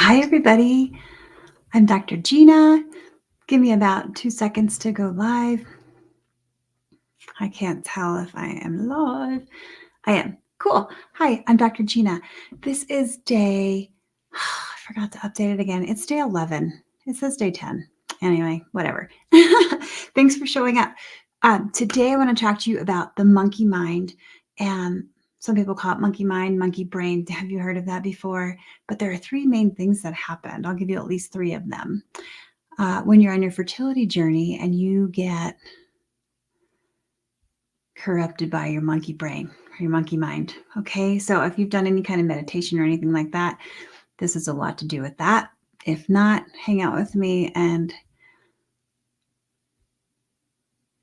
Hi, everybody. I'm Dr. Gina. Give me about 2 seconds to go live. I can't tell if I am live. I am. Cool. Hi, I'm Dr. Gina. This is day, I forgot to update it again. It's day 11. It says day 10. Anyway, whatever. Thanks for showing up. Today, I want to talk to you about the monkey mind. And some people call it monkey mind, monkey brain. Have you heard of that before? But there are three main things that happened. I'll give you at least three of them. When you're on your fertility journey and you get corrupted by your monkey brain or your monkey mind. Okay, so if you've done any kind of meditation or anything like that, this is a lot to do with that. If not, hang out with me and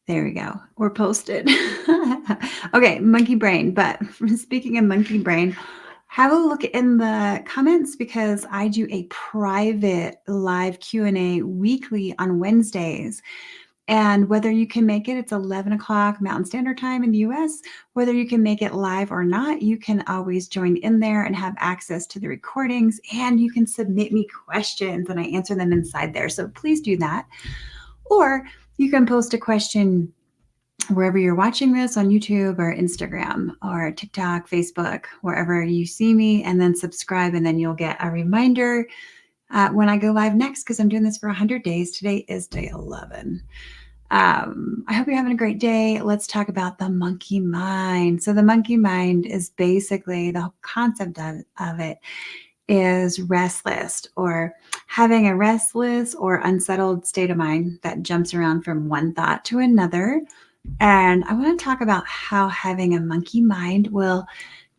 there we go. We're posted. Okay, monkey brain. But speaking of monkey brain, have a look in the comments because I do a private live Q&A weekly on Wednesdays. And whether you can make it, it's 11 o'clock Mountain Standard Time in the US. Whether you can make it live or not, you can always join in there and have access to the recordings. And you can submit me questions and I answer them inside there. So please do that. Or you can post a question wherever you're watching this on YouTube or Instagram or TikTok, Facebook, wherever you see me, and then subscribe. And then you'll get a reminder when I go live next because I'm doing this for 100 days. Today is day 11. I hope you're having a great day. Let's talk about the monkey mind. So the monkey mind is basically the whole concept of it is restless or having a restless or unsettled state of mind that jumps around from one thought to another. And I want to talk about how having a monkey mind will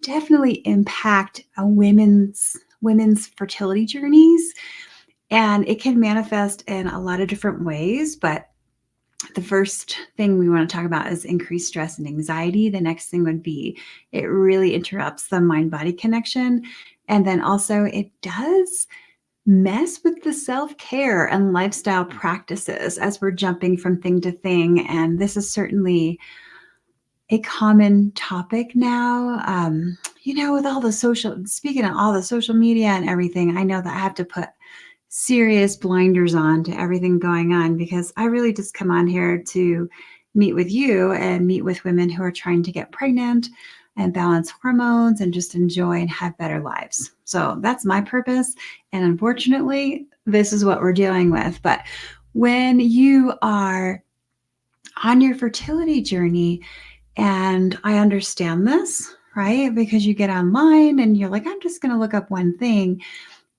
definitely impact a women's fertility journeys. And it can manifest in a lot of different ways, but the first thing we want to talk about is increased stress and anxiety. The next thing would be it really interrupts the mind-body connection. And then also it does mess with the self-care and lifestyle practices as we're jumping from thing to thing. And this is certainly a common topic now. With all the speaking of all the social media and everything, I know that I have to put serious blinders on to everything going on because I really just come on here to meet with you and meet with women who are trying to get pregnant and balance hormones and just enjoy and have better lives. So that's my purpose. And unfortunately, this is what we're dealing with. But when you are on your fertility journey, and I understand this, right? Because you get online and you're like, I'm just going to look up one thing.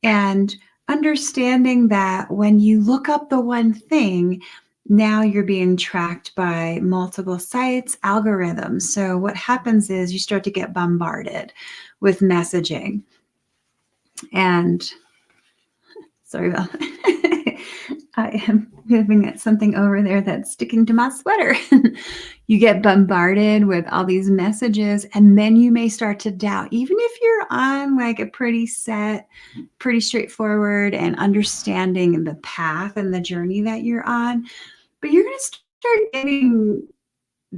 And understanding that when you look up the one thing, now you're being tracked by multiple sites, algorithms. So what happens is you start to get bombarded with messaging. And sorry about I am moving at something over there that's sticking to my sweater. You get bombarded with all these messages, and then you may start to doubt, even if you're on like a pretty straightforward and understanding the path and the journey that you're on, but you're going to start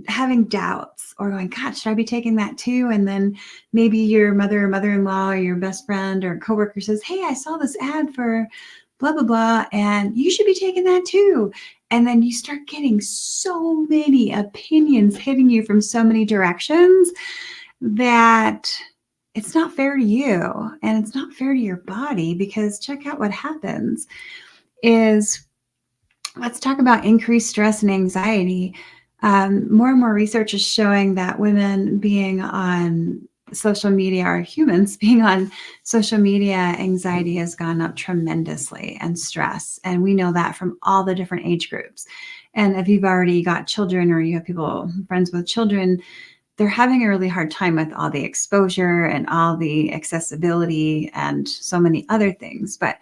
having doubts or going, God, should I be taking that too? And then maybe your mother or mother-in-law or your best friend or coworker says, hey, I saw this ad for blah, blah, blah, and you should be taking that too. And then you start getting so many opinions hitting you from so many directions that it's not fair to you and it's not fair to your body, because check out what happens is, let's talk about increased stress and anxiety. More and more research is showing that women being on social media, or humans being on social media, anxiety has gone up tremendously, and stress. And we know that from all the different age groups. And if you've already got children or you have people, friends with children, they're having a really hard time with all the exposure and all the accessibility and so many other things. But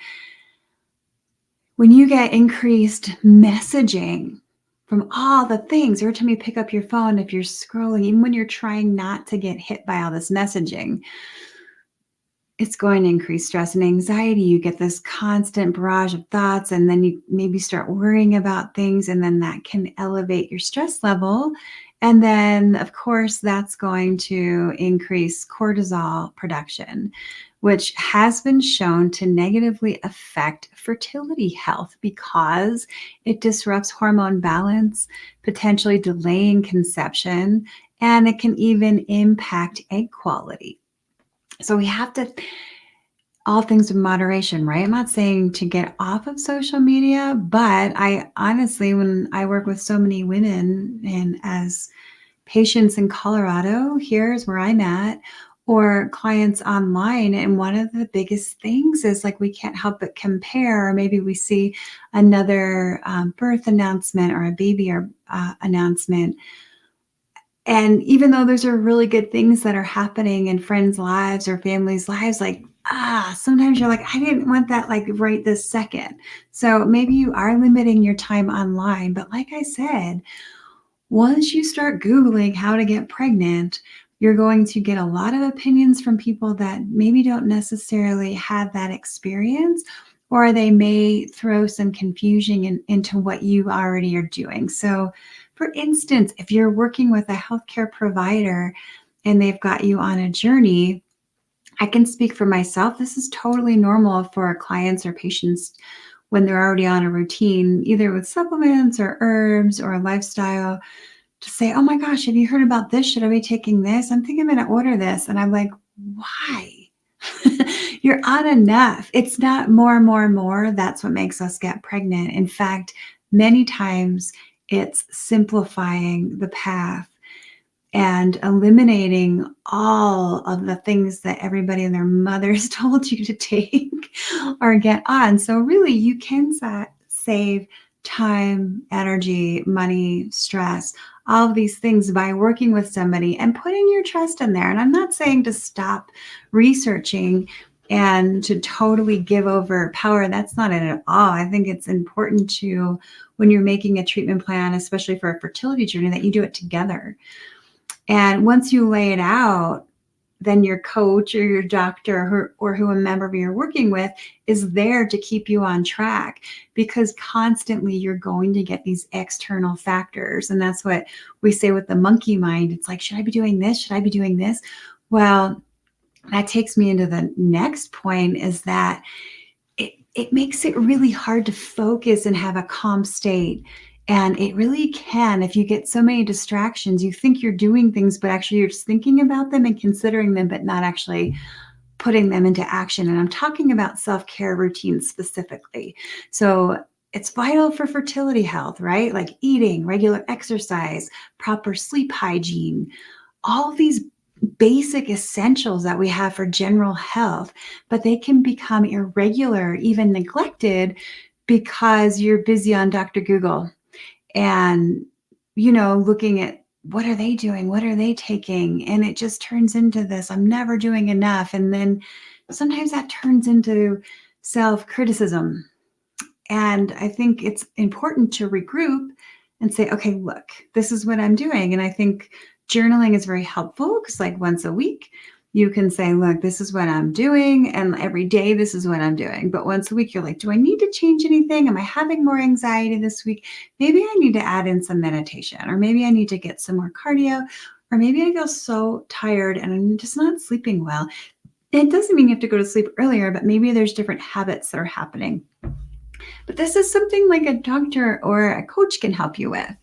when you get increased messaging from all the things, every time you pick up your phone, if you're scrolling, even when you're trying not to get hit by all this messaging, it's going to increase stress and anxiety. You get this constant barrage of thoughts, and then you maybe start worrying about things, and then that can elevate your stress level. And then, of course, that's going to increase cortisol production, which has been shown to negatively affect fertility health because it disrupts hormone balance, potentially delaying conception, and it can even impact egg quality. So we have to, all things in moderation, right? I'm not saying to get off of social media, but I honestly, when I work with so many women and as patients in Colorado, here's where I'm at, or clients online. And one of the biggest things is like we can't help but compare, or maybe we see another birth announcement or a baby or announcement. And even though those are really good things that are happening in friends' lives or families' lives, like, sometimes you're like, I didn't want that like right this second. So maybe you are limiting your time online. But like I said, once you start Googling how to get pregnant, you're going to get a lot of opinions from people that maybe don't necessarily have that experience, or they may throw some confusion into what you already are doing. So, for instance, if you're working with a healthcare provider and they've got you on a journey, I can speak for myself. This is totally normal for clients or patients when they're already on a routine, either with supplements or herbs or a lifestyle, to say, oh my gosh, have you heard about this? Should I be taking this? I'm thinking I'm going to order this. And I'm like, why? You're on enough. It's not more, more, more. That's what makes us get pregnant. In fact, many times it's simplifying the path and eliminating all of the things that everybody and their mothers told you to take or get on. So really you can save time, energy, money, stress, all of these things by working with somebody and putting your trust in there. And I'm not saying to stop researching and to totally give over power. That's not it at all. I think it's important to, when you're making a treatment plan, especially for a fertility journey, that you do it together. And once you lay it out, then your coach or your doctor or whomever you're working with is there to keep you on track, because constantly you're going to get these external factors. And that's what we say with the monkey mind. It's like, should I be doing this? Should I be doing this? Well, that takes me into the next point, is that it makes it really hard to focus and have a calm state. And it really can, if you get so many distractions, you think you're doing things, but actually you're just thinking about them and considering them, but not actually putting them into action. And I'm talking about self-care routines specifically. So it's vital for fertility health, right? Like eating, regular exercise, proper sleep hygiene, all these basic essentials that we have for general health, but they can become irregular, even neglected, because you're busy on Dr. Google and, looking at what are they doing? What are they taking? And it just turns into this, I'm never doing enough. And then sometimes that turns into self-criticism. And I think it's important to regroup and say, okay, look, this is what I'm doing. And I think journaling is very helpful because, like, once a week, you can say, look, this is what I'm doing. And every day, this is what I'm doing. But once a week, you're like, do I need to change anything? Am I having more anxiety this week? Maybe I need to add in some meditation, or maybe I need to get some more cardio, or maybe I feel so tired and I'm just not sleeping well. It doesn't mean you have to go to sleep earlier, but maybe there's different habits that are happening. But this is something like a doctor or a coach can help you with,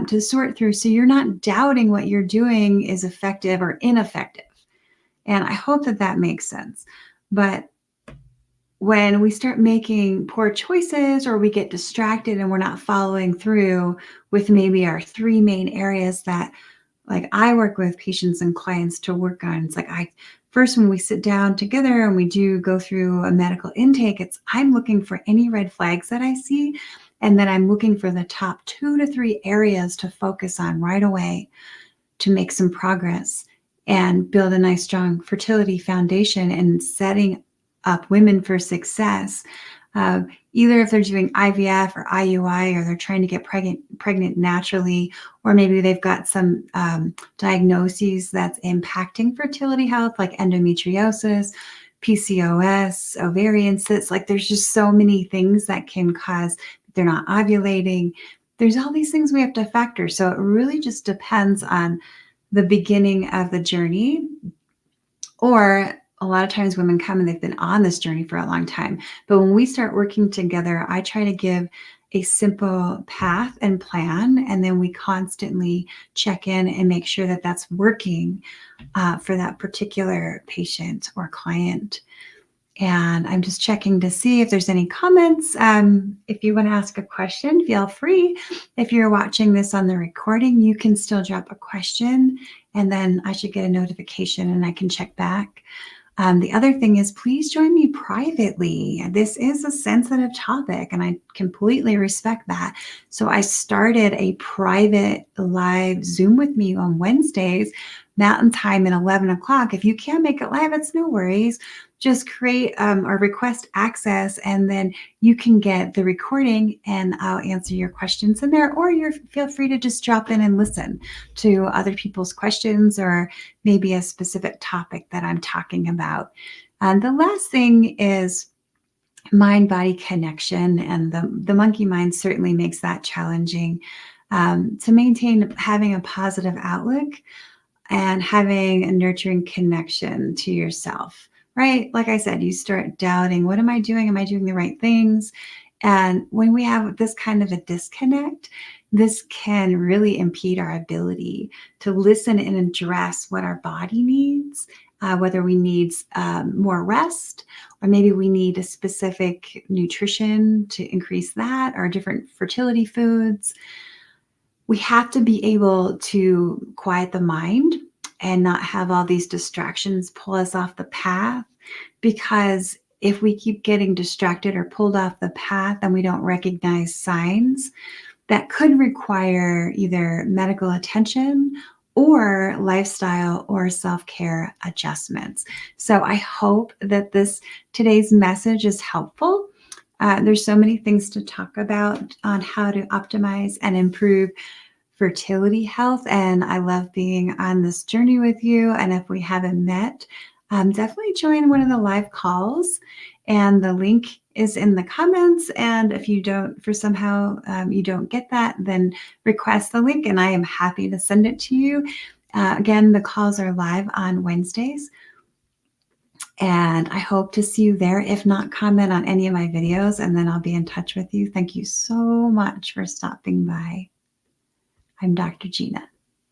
to sort through, so you're not doubting what you're doing is effective or ineffective. And I hope that that makes sense. But when we start making poor choices or we get distracted and we're not following through with maybe our three main areas that, like, I work with patients and clients to work on, it's like, first, when we sit down together and we do go through a medical intake, I'm looking for any red flags that I see. And then I'm looking for the top 2 to 3 areas to focus on right away to make some progress and build a nice, strong fertility foundation and setting up women for success. Either if they're doing IVF or IUI, or they're trying to get pregnant naturally, or maybe they've got some diagnoses that's impacting fertility health, like endometriosis, PCOS, ovarian cysts. Like, there's just so many things that can cause, they're not ovulating. there's all these things we have to factor. So it really just depends on the beginning of the journey, or a lot of times women come and they've been on this journey for a long time. But when we start working together, I try to give a simple path and plan, and then we constantly check in and make sure that that's working for that particular patient or client. And I'm just checking to see if there's any comments. If you want to ask a question, feel free. If you're watching this on the recording, you can still drop a question, and then I should get a notification and I can check back. The other thing is, please join me privately. This is a sensitive topic, and I completely respect that. So I started a private live Zoom with me on Wednesdays, Mountain Time at 11 o'clock. If you can't make it live, it's no worries. Just create or request access, and then you can get the recording, and I'll answer your questions in there, or feel free to just drop in and listen to other people's questions, or maybe a specific topic that I'm talking about. And the last thing is mind-body connection, and the monkey mind certainly makes that challenging. To maintain having a positive outlook and having a nurturing connection to yourself, right? Like I said, you start doubting, what am I doing? Am I doing the right things? And when we have this kind of a disconnect, this can really impede our ability to listen and address what our body needs, whether we need more rest, or maybe we need a specific nutrition to increase that, or different fertility foods. We have to be able to quiet the mind and not have all these distractions pull us off the path, because if we keep getting distracted or pulled off the path and we don't recognize signs, that could require either medical attention or lifestyle or self-care adjustments. So I hope that today's message is helpful. There's so many things to talk about on how to optimize and improve fertility health, and I love being on this journey with you. And if we haven't met, definitely join one of the live calls, and the link is in the comments. And if you don't, for somehow you don't get that, then request the link and I am happy to send it to you. Again, the calls are live on Wednesdays, and I hope to see you there. If not, comment on any of my videos and then I'll be in touch with you. Thank you so much for stopping by. I'm Dr. Gina.